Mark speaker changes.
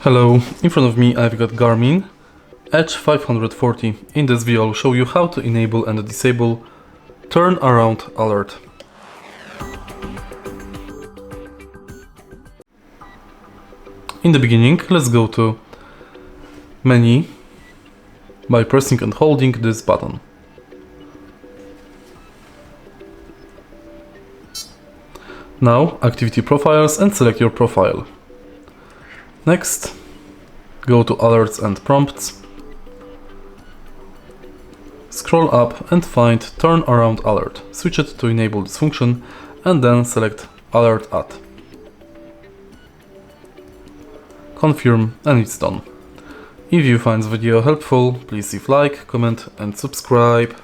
Speaker 1: Hello, in front of me I've got GARMIN EDGE 540. In this video I'll show you how to enable and disable turn around alert. In the beginning, let's go to menu by pressing and holding this button. Now activity profiles and select your profile. Next, go to alerts and prompts. Scroll up and find turn around alert. Switch it to enable this function and then select alert add. Confirm and it's done. If you find this video helpful, please leave like, comment and subscribe.